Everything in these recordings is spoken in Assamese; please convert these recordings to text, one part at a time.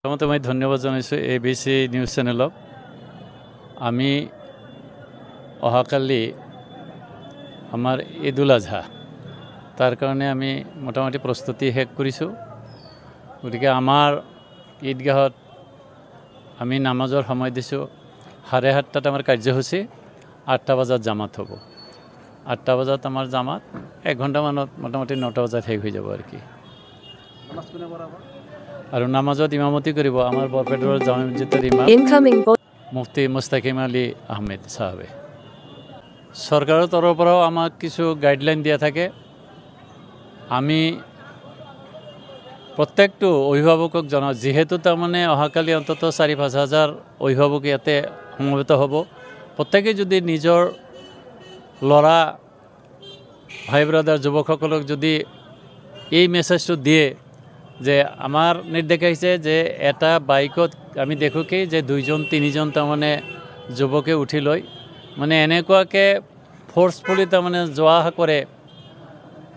প্ৰথমত মই ধন্যবাদ জানাইছোঁ ABC নিউজ চেনেলক। আমি অহাকালি আমাৰ ঈদুল আজহা তাৰ কাৰণে আমি মোটামুটি প্ৰস্তুতি শেষ কৰিছোঁ। গতিকে আমাৰ ঈদগাহত আমি নামাজৰ সময় দিছোঁ 7:30 আমাৰ কাৰ্যসূচী, 8টা বজাত জামাত হ'ব। 8টা বজাত আমাৰ জামাত 1 ঘণ্টামানত মোটামুটি 9টা বজাত শেষ হৈ যাব আৰ কি। আৰু নামাজত ইমামতি কৰিব আমাৰ বৰপেটাৰ জামে মছজিদৰ ইমাম মুফতি মুস্তাকিম আলী আহমেদ সাহেবে। সৰকাৰেৰ তৰফ পৰাও আমাক কিছু গাইডলাইন দিয়া থাকে। আমি প্ৰত্যেকটো অভিভাৱকক জনাওঁ, যেহেতু তাৰমানে অহাকালি অন্তত 4-5 হাজাৰ অভিভাৱক ইয়াতে সমবেত হ'ব। প্ৰত্যেকে যদি নিজৰ ল'ৰা ভাই ব্ৰাদাৰ যুৱকসকলক যদি এই মেছেজটো দিয়ে যে আমার নির্দেশ আহিছে যে এটা বাইকত আমি দেখো কি যে 2-3জন তাৰমানে যুৱকে উঠি লয়, মানে এনেকুৱাকে ফোৰ্সফুলি তাৰমানে যোৱা কৰে,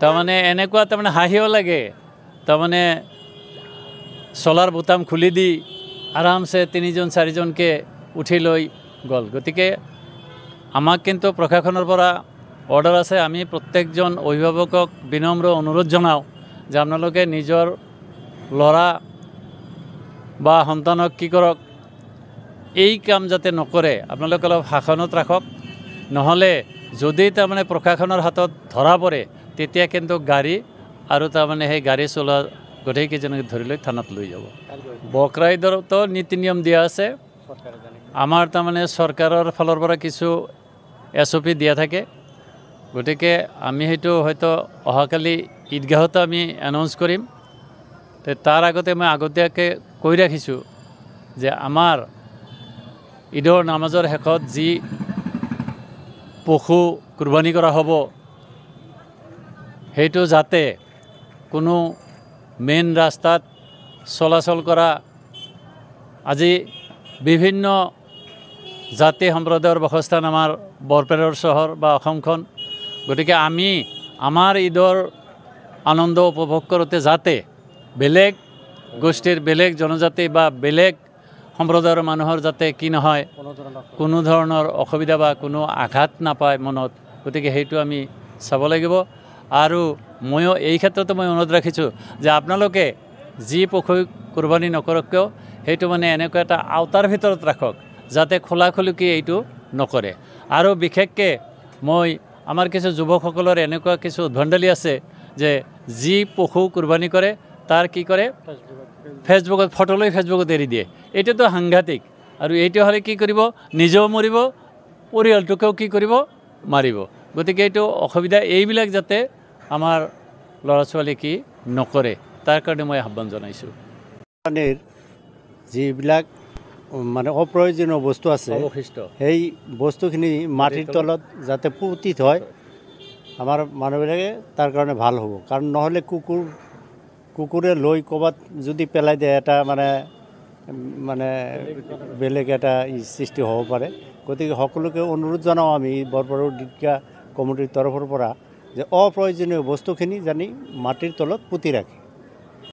তাৰমানে এনেকুৱা তাৰমানে হাঁহিও লাগে। তাৰমানে চলাৰ বুটাম খুলি দি আৰামছে 3-4জনকে উঠি লৈ গ'ল। গতিকে আমাক কিন্তু প্ৰশাসনৰ পৰা অৰ্ডাৰ আছে, আমি প্ৰত্যেকজন অভিভাৱকক বিনম্ৰ অনুৰোধ জনাওঁ যে আপোনালোকে নিজৰ ল'ৰা বা সন্তানক কি কৰক, এই কাম যাতে নকৰে আপোনালোকে অলপ শাসনত ৰাখক। নহ'লে যদি তাৰমানে প্ৰশাসনৰ হাতত ধৰা পৰে তেতিয়া কিন্তু গাড়ী আৰু তাৰমানে সেই গাড়ী চলোৱা গোটেইকেইজনক ধৰি লৈ থানাত লৈ যাব। বকৰাইদৰতো নীতি নিয়ম দিয়া আছে। আমাৰ তাৰমানে চৰকাৰৰ ফালৰ পৰা কিছু SOP দিয়া থাকে। গতিকে আমি সেইটো হয়তো অহাকালি ঈদগাহতো আমি এনাউন্স কৰিম। তাৰ আগতে মই আগতীয়াকৈ কৈ ৰাখিছোঁ যে আমাৰ ঈদৰ নামাজৰ শেষত যি পশু কুৰবানী কৰা হ'ব সেইটো যাতে কোনো মেইন ৰাস্তাত চলাচল কৰা, আজি বিভিন্ন জাতি সম্প্ৰদায়ৰ বাসস্থান আমাৰ বৰপেটাৰ চহৰ বা অসমখন। গতিকে আমি আমাৰ ঈদৰ আনন্দ উপভোগ কৰোঁতে যাতে বেলেগ গোষ্ঠীৰ, বেলেগ জনজাতি বা বেলেগ সম্প্ৰদায়ৰ মানুহৰ যাতে কি নহয়, কোনো ধৰণৰ অসুবিধা বা কোনো আঘাত নাপায় মনত। গতিকে সেইটো আমি চাব লাগিব। আৰু ময়ো এই ক্ষেত্ৰতো মই অনুৰোধ ৰাখিছোঁ যে আপোনালোকে যি পশু কুৰবানী নকৰক কিয় সেইটো মানে এনেকুৱা এটা আওতাৰ ভিতৰত ৰাখক যাতে খোলাখুলিকৈ এইটো নকৰে। আৰু বিশেষকৈ মই আমাৰ কিছু যুৱকসকলৰ এনেকুৱা কিছু উদ্ভণ্ডালি আছে যে যি পশু কুৰবানী কৰে তাৰ কি কৰে ফেচবুকত ফটো লৈ ফেচবুকত এৰি দিয়ে। এইটোতো সাংঘাতিক। আৰু এইটো হ'লে কি কৰিব, নিজেও মৰিব, পৰিয়ালটোকেও কি কৰিব, মাৰিব। গতিকে এইটো অসুবিধা, এইবিলাক যাতে আমাৰ ল'ৰা ছোৱালী কি নকৰে তাৰ কাৰণে মই আহ্বান জনাইছোঁ। যিবিলাক মানে অপ্ৰয়োজনীয় বস্তু আছে সেই বস্তুখিনি মাটিৰ তলত যাতে পুতি থয় আমাৰ মানুহবিলাকে, তাৰ কাৰণে ভাল হ'ব। কাৰণ নহ'লে কুকুৰে লৈ ক'ৰবাত যদি পেলাই দিয়ে এটা মানে বেলেগ এটা সৃষ্টি হ'ব পাৰে। গতিকে সকলোকে অনুৰোধ জনাওঁ আমি বৰপেটা ঈদগাহ কমিটিৰ তৰফৰ পৰা যে অপ্ৰয়োজনীয় বস্তুখিনি জানি মাটিৰ তলত পুতি ৰাখে।